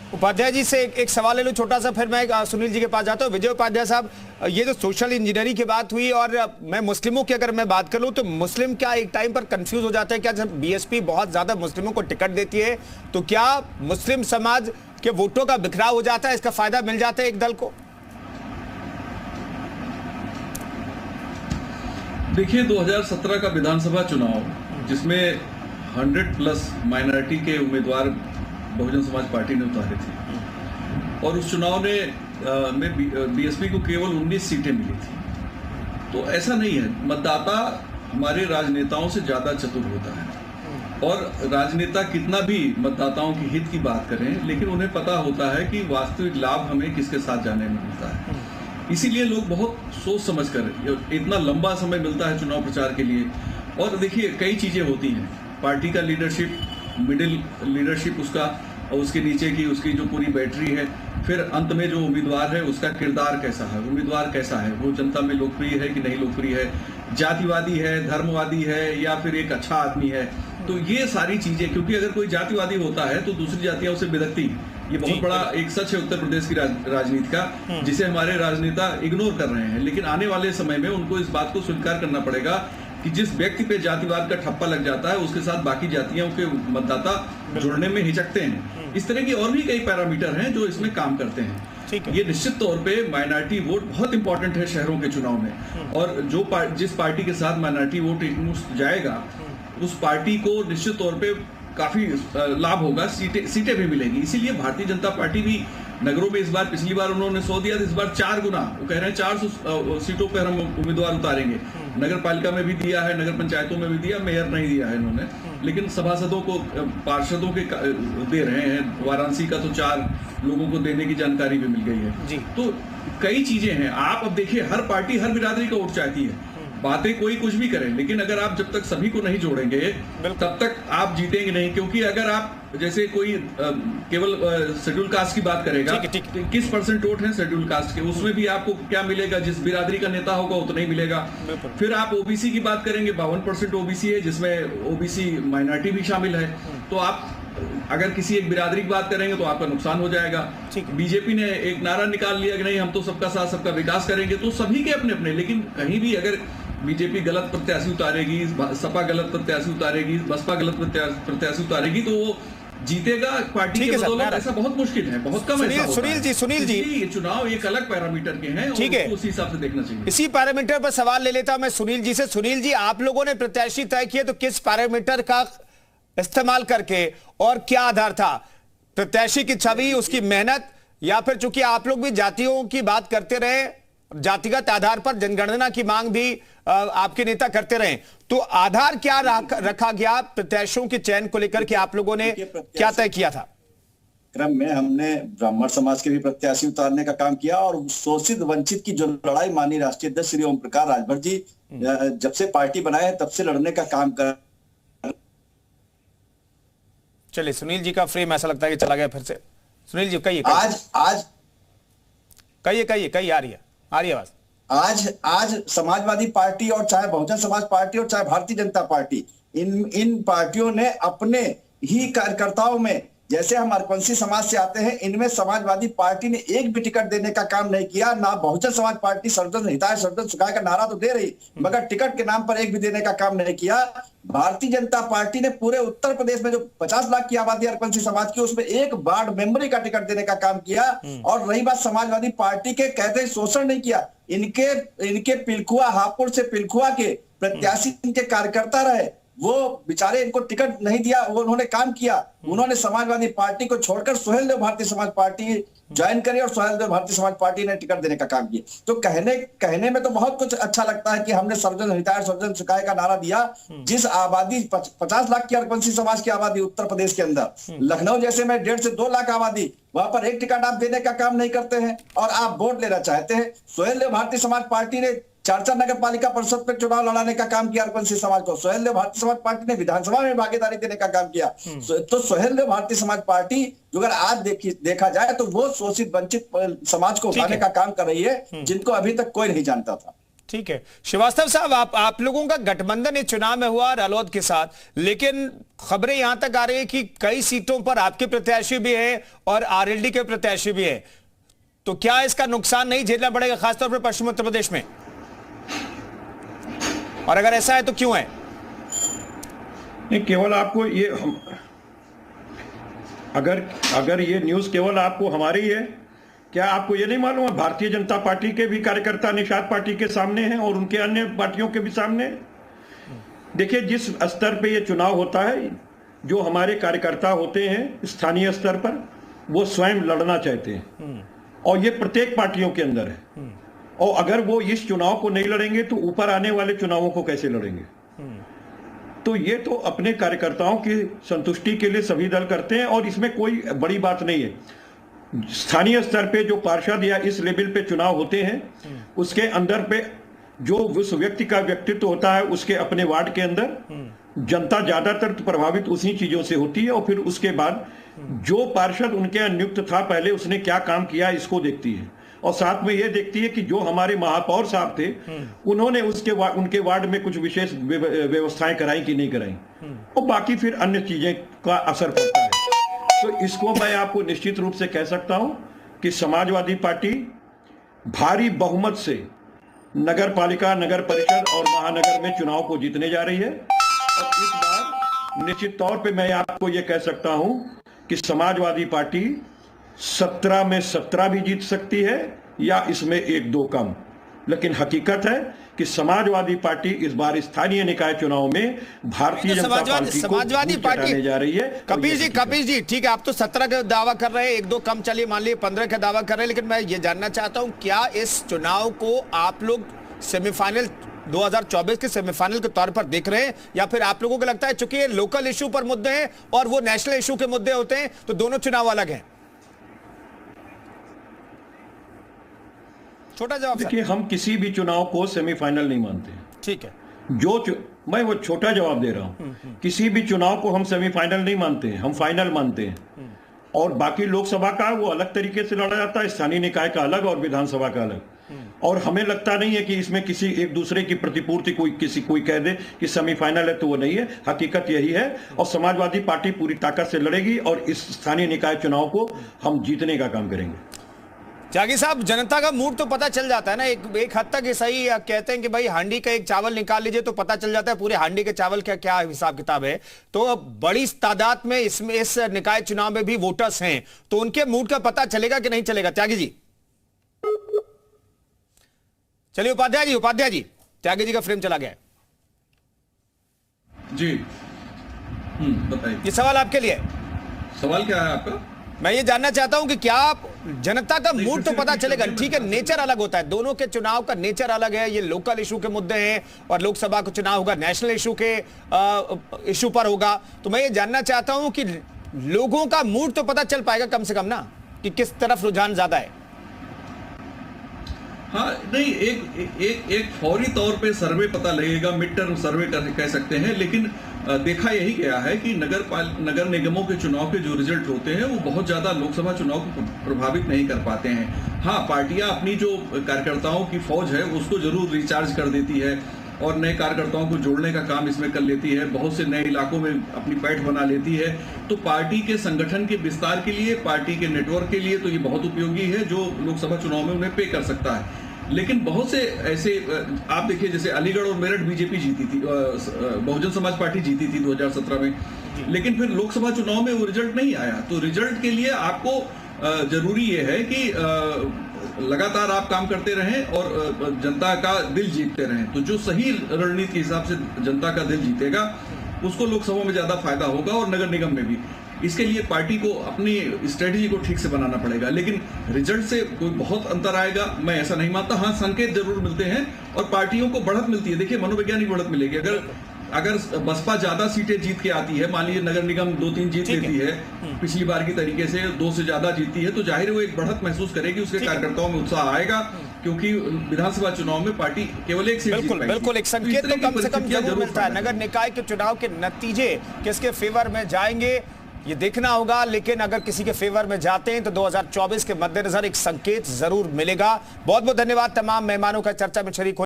उपाध्याय जी से एक सवाल ले लूं छोटा सा, फिर मैं सुनील जी के पास जाता हूं। विजय उपाध्याय साहब, ये जो सोशल इंजीनियरिंग की बात हुई, और मैं मुस्लिमों की अगर मैं बात करूं तो मुस्लिम क्या एक टाइम पर कंफ्यूज हो जाता है? क्या जब बीएसपी बहुत ज्यादा मुस्लिमों को टिकट देती है तो क्या मुस्लिम समाज के वोटों का बिखराव हो जाता है, इसका फायदा मिल जाता है एक दल को? देखिए, 2017 का विधानसभा चुनाव जिसमें 100+ माइनॉरिटी के उम्मीदवार बहुजन समाज पार्टी ने उतारे थे, और उस चुनाव में बीएसपी को केवल 19 सीटें मिली थी। तो ऐसा नहीं है, मतदाता हमारे राजनेताओं से ज्यादा चतुर होता है, और राजनेता कितना भी मतदाताओं के हित की बात करें, लेकिन उन्हें पता होता है कि वास्तविक लाभ हमें किसके साथ जाने में मिलता है। इसीलिए लोग बहुत सोच समझ कर, इतना लंबा समय मिलता है चुनाव प्रचार के लिए। और देखिए, कई चीजें होती हैं, पार्टी का लीडरशिप, मिडिल लीडरशिप उसका, और उसके नीचे की उसकी जो पूरी बैटरी है, फिर अंत में जो उम्मीदवार है उसका किरदार कैसा है, उम्मीदवार कैसा है, वो जनता में लोकप्रिय है कि नहीं लोकप्रिय है, जातिवादी है, धर्मवादी है, या फिर एक अच्छा आदमी है। तो ये सारी चीजें, क्योंकि अगर कोई जातिवादी होता है तो दूसरी जातियां उसे बिदकती हैं। ये बहुत बड़ा एक सच है उत्तर प्रदेश की राजनीति का, जिसे हमारे राजनेता इग्नोर कर रहे हैं। लेकिन आने वाले समय में उनको इस बात को स्वीकार करना पड़ेगा कि जिस व्यक्ति पे जातिवाद का ठप्पा लग जाता है, उसके साथ बाकी जातियों के मतदाता जुड़ने में हिचकते हैं। इस तरह की और भी कई पैरामीटर हैं जो इसमें काम करते हैं। ये निश्चित तौर पे माइनॉरिटी वोट बहुत इंपॉर्टेंट है शहरों के चुनाव में, और जिस पार्टी के साथ माइनॉरिटी वोट एकमुश्त जाएगा, उस पार्टी को निश्चित तौर पे काफी लाभ होगा, सीटें भी मिलेंगी। इसीलिए भारतीय जनता पार्टी भी नगरों में इस बार, पिछली बार उन्होंने 100 दिया था, इस बार 4 गुना, वो कह रहे हैं 400 सीटों पर हम उम्मीदवार उतारेंगे। नगर पालिका में भी दिया है, नगर पंचायतों में भी दिया, मेयर नहीं दिया है इन्होंने, लेकिन सभासदों को, पार्षदों के दे रहे हैं। वाराणसी का तो 4 लोगों को देने की जानकारी भी मिल गई है। तो कई चीजें हैं। आप अब देखिए, हर पार्टी हर बिरादरी का वोट चाहती है, बातें कोई कुछ भी करें, लेकिन अगर आप जब तक सभी को नहीं जोड़ेंगे तब तक आप जीतेंगे नहीं। क्योंकि अगर आप, जैसे कोई केवल शेड्यूल कास्ट की बात करेगा, तो किस परसेंट वोट है शेड्यूल कास्ट के, उसमें भी आपको क्या मिलेगा? जिस बिरादरी का नेता होगा उतना ही मिलेगा। फिर आप ओबीसी की बात करेंगे, 52% ओबीसी है, जिसमें ओबीसी माइनॉरिटी भी शामिल है। तो आप अगर किसी एक बिरादरी की बात करेंगे तो आपका नुकसान हो जाएगा। बीजेपी ने एक नारा निकाल लिया कि नहीं, हम तो सबका साथ सबका विकास करेंगे। तो सभी के अपने अपने, लेकिन कहीं भी अगर बीजेपी गलत प्रत्याशी उतारेगी, सपा गलत प्रत्याशी उतारेगी, बसपा गलत प्रत्याशी उतारेगी, तो वो जीतेगा पार्टी के बदौलत? ऐसा बहुत मुश्किल है, बहुत कम ऐसा होता है। सुनील जी, ये चुनाव एक अलग पैरामीटर के हैं, ठीक है, उसी हिसाब से देखना चाहिए। इसी पैरामीटर पर सवाल ले लेता मैं सुनील जी से। सुनील जी, आप लोगों ने प्रत्याशी तय किए तो किस पैरामीटर का इस्तेमाल करके, और क्या आधार था? प्रत्याशी की छवि, उसकी मेहनत, या फिर चूंकि आप लोग भी जातियों की बात करते रहे, जातिगत आधार पर जनगणना की मांग भी आपके नेता करते रहे, तो आधार क्या रखा गया प्रत्याशियों के चयन को लेकर के? आप लोगों ने क्या तय किया था? क्रम में हमने ब्राह्मण समाज के भी प्रत्याशी उतारने का काम किया, और शोषित वंचित की जो लड़ाई माननीय राष्ट्रीय अध्यक्ष श्री ओम प्रकाश राजभर जी जब से पार्टी बनाए तब से लड़ने का काम कर। चलिए, सुनील जी का फ्रेम ऐसा लगता है कि चला गया फिर से। सुनील जी कहिए, आज कहिए, आ रही है आवाज। आज समाजवादी पार्टी, और चाहे बहुजन समाज पार्टी और चाहे भारतीय जनता पार्टी, इन पार्टियों ने अपने ही कार्यकर्ताओं में, जैसे हम अरपंसी समाज से आते हैं, इनमें समाजवादी पार्टी ने एक भी टिकट देने का काम नहीं किया। ना बहुजन समाज पार्टी सर्वजन हिताय सर्वजन सुखाय का नारा तो दे रही, मगर टिकट के नाम पर एक भी देने का काम नहीं किया। भारतीय जनता पार्टी ने पूरे उत्तर प्रदेश में जो 50 लाख की आबादी अरपंसी समाज की, उसमें एक वार्ड मेंबरी का टिकट देने का काम किया। और रही बात समाजवादी पार्टी के, कहते शोषण नहीं किया। इनके पिलखुआ, हापुड़ से पिलखुआ के प्रत्याशी इनके कार्यकर्ता रहे, वो बेचारे इनको टिकट नहीं दिया, वो उन्होंने काम किया। उन्होंने समाजवादी पार्टी को छोड़कर सुहेल देव भारतीय समाज पार्टी ज्वाइन करी, और सुहेल देव भारतीय समाज पार्टी ने टिकट देने का काम किया। तो कहने में तो बहुत कुछ अच्छा लगता है कि हमने सर्वजन हिताय सर्वजन सुखाय का नारा दिया। जिस आबादी 50 लाख की अरपंसी समाज की आबादी उत्तर प्रदेश के अंदर, लखनऊ जैसे में 1.5 से 2 लाख आबादी, वहां पर एक टिकट आप देने का काम नहीं करते हैं, और आप वोट लेना चाहते हैं। सुहेल देव भारतीय समाज पार्टी ने 4 नगर पालिका परिषद पर चुनाव लड़ाने का काम किया अरपंसी समाज को। सुहेल देव भारतीय समाज पार्टी ने विधानसभा में भागीदारी देने का काम किया। तो सुहेल देव भारतीय समाज पार्टी, जो अगर आज देखा जाए तो वो शोषित वंचित समाज को उठाने का काम कर रही है, जिनको अभी तक कोई नहीं जानता था। ठीक है श्रीवास्तव साहब, आप लोगों का गठबंधन इस चुनाव में हुआ रालोद के साथ, लेकिन खबरें यहां तक आ रही है कि कई सीटों पर आपके प्रत्याशी भी है और आरएलडी के प्रत्याशी भी है, तो क्या इसका नुकसान नहीं झेलना पड़ेगा खासतौर पर पश्चिम उत्तर प्रदेश में? और अगर ऐसा है तो क्यों है? नहीं, केवल आपको ये अगर ये न्यूज केवल आपको हमारी है, क्या आपको ये नहीं मालूम है भारतीय जनता पार्टी के भी कार्यकर्ता निषाद पार्टी के सामने हैं और उनके अन्य पार्टियों के भी सामने? देखिए, जिस स्तर पे ये चुनाव होता है, जो हमारे कार्यकर्ता होते हैं स्थानीय स्तर पर, वो स्वयं लड़ना चाहते हैं और ये प्रत्येक पार्टियों के अंदर है। और अगर वो इस चुनाव को नहीं लड़ेंगे तो ऊपर आने वाले चुनावों को कैसे लड़ेंगे? तो ये तो अपने कार्यकर्ताओं की संतुष्टि के लिए सभी दल करते हैं और इसमें कोई बड़ी बात नहीं है। स्थानीय स्तर पे जो पार्षद या इस लेवल पे चुनाव होते हैं, उसके अंदर पे जो उस व्यक्ति का व्यक्तित्व होता है, उसके अपने वार्ड के अंदर जनता ज्यादातर प्रभावित उसी चीजों से होती है और फिर उसके बाद जो पार्षद उनके यहाँ नियुक्त था पहले, उसने क्या काम किया इसको देखती है और साथ में ये देखती है कि जो हमारे महापौर साहब थे उन्होंने उनके वार्ड में कुछ विशेष व्यवस्थाएं कराई कि नहीं कराई, और बाकी फिर अन्य चीजें का असर पड़ता है। तो इसको मैं आपको निश्चित रूप से कह सकता हूं कि समाजवादी पार्टी भारी बहुमत से नगर पालिका, नगर परिषद और महानगर में चुनाव को जीतने जा रही है। और इस बार निश्चित तौर पे मैं आपको यह कह सकता हूं कि समाजवादी पार्टी 17 में 17 भी जीत सकती है या इसमें 1-2 कम, लेकिन हकीकत है कि समाजवादी पार्टी इस बार स्थानीय निकाय चुनाव में भारतीय जनता पार्टी को हटाने जा रही है। कपिल जी ठीक है, आप तो 17 का दावा कर रहे हैं, 1-2 कम, चलिए मान लीजिए 15 का दावा कर रहे हैं, लेकिन मैं ये जानना चाहता हूं क्या इस चुनाव को आप लोग सेमीफाइनल 2024 के सेमीफाइनल के तौर पर देख रहे हैं, या फिर आप लोगों को लगता है चूंकि ये लोकल इशू पर मुद्दे हैं और वो नेशनल इशू के मुद्दे होते हैं तो दोनों चुनाव अलग हैं? छोटा जवाब। देखिए, हम किसी भी चुनाव को सेमीफाइनल नहीं मानते। ठीक है, मैं वो छोटा जवाब दे रहा हूं। किसी भी चुनाव को हम सेमीफाइनल नहीं मानते हैं, हम फाइनल मानते हैं। और बाकी लोकसभा का वो अलग तरीके से लड़ा जाता है, स्थानीय निकाय का अलग और विधानसभा का अलग। और हमें लगता नहीं है कि इसमें किसी एक दूसरे की प्रतिपूर्ति कोई कह दे कि सेमीफाइनल है तो वो नहीं है। हकीकत यही है और समाजवादी पार्टी पूरी ताकत से लड़ेगी और इस स्थानीय निकाय चुनाव को हम जीतने का काम करेंगे। त्यागी साहब, जनता का मूड तो पता चल जाता है ना, एक हद तक सही कहते हैं कि भाई हांडी का एक चावल निकाल लीजिए तो पता चल जाता है पूरे हांडी के चावल का क्या हिसाब किताब है। तो बड़ी तादाद में इसमें इस निकाय चुनाव में भी वोटर्स हैं, तो उनके मूड का पता चलेगा कि नहीं चलेगा? त्यागी जी, चलिए उपाध्याय जी, त्यागी जी का फ्रेम चला गया जी। बताइए, ये सवाल आपके लिए। सवाल क्या है आपका? मैं ये जानना चाहता हूं कि क्या जनता का मूड तो पता चलेगा, ठीक है, नेचर अलग होता है, दोनों के चुनाव का नेचर अलग है, ये लोकल इशू के मुद्दे हैं और लोकसभा का चुनाव होगा नेशनल इशू के इशू पर होगा। तो मैं ये जानना चाहता हूं कि लोगों का मूड तो पता चल पाएगा कम से कम ना, कि किस तरफ रुझान ज्यादा है। हाँ, नहीं, एक फौरी तौर पे सर्वे पता लगेगा, मिड टर्म सर्वे कह सकते हैं, लेकिन देखा यही गया है कि नगर निगमों के चुनाव के जो रिजल्ट होते हैं वो बहुत ज्यादा लोकसभा चुनाव को प्रभावित नहीं कर पाते हैं। हाँ, पार्टियां अपनी जो कार्यकर्ताओं की फौज है उसको जरूर रिचार्ज कर देती है और नए कार्यकर्ताओं को जोड़ने का काम इसमें कर लेती है, बहुत से नए इलाकों में अपनी पैठ बना लेती है। तो पार्टी के संगठन के विस्तार के लिए, पार्टी के नेटवर्क के लिए तो ये बहुत उपयोगी है जो लोकसभा चुनाव में उन्हें पे कर सकता है। लेकिन बहुत से ऐसे आप देखिए, जैसे अलीगढ़ और मेरठ बीजेपी जीती थी, बहुजन समाज पार्टी जीती थी 2017 में, लेकिन फिर लोकसभा चुनाव में वो रिजल्ट नहीं आया। तो रिजल्ट के लिए आपको जरूरी ये है कि लगातार आप काम करते रहें और जनता का दिल जीतते रहें। तो जो सही रणनीति के हिसाब से जनता का दिल जीतेगा उसको लोकसभा में ज्यादा फायदा होगा और नगर निगम में भी। इसके लिए पार्टी को अपनी स्ट्रेटेजी को ठीक से बनाना पड़ेगा, लेकिन रिजल्ट से कोई बहुत अंतर आएगा मैं ऐसा नहीं मानता। हाँ, संकेत जरूर मिलते हैं और पार्टियों को बढ़त मिलती है। देखिए, मनोवैज्ञानिक बढ़त मिलेगी अगर बसपा ज्यादा सीटें जीत के आती है, मान लीजिए नगर निगम 2-3 जीत लेती है पिछली बार की तरीके से 2 से ज्यादा जीतती है, तो जाहिर है वो एक बढ़त महसूस करेगी, उसके कार्यकर्ताओं में उत्साह आएगा, क्योंकि विधानसभा चुनाव में पार्टी केवल एक सीट जीत पाएगी। बिल्कुल, एक संकेत तो कम से कम जरूर मिलता है। नगर निकाय के चुनाव के नतीजे किसके फेवर में जाएंगे ये देखना होगा, लेकिन अगर किसी के फेवर में जाते हैं तो 2024 के मद्देनजर एक संकेत जरूर मिलेगा। बहुत बहुत धन्यवाद तमाम मेहमानों का चर्चा में शरीक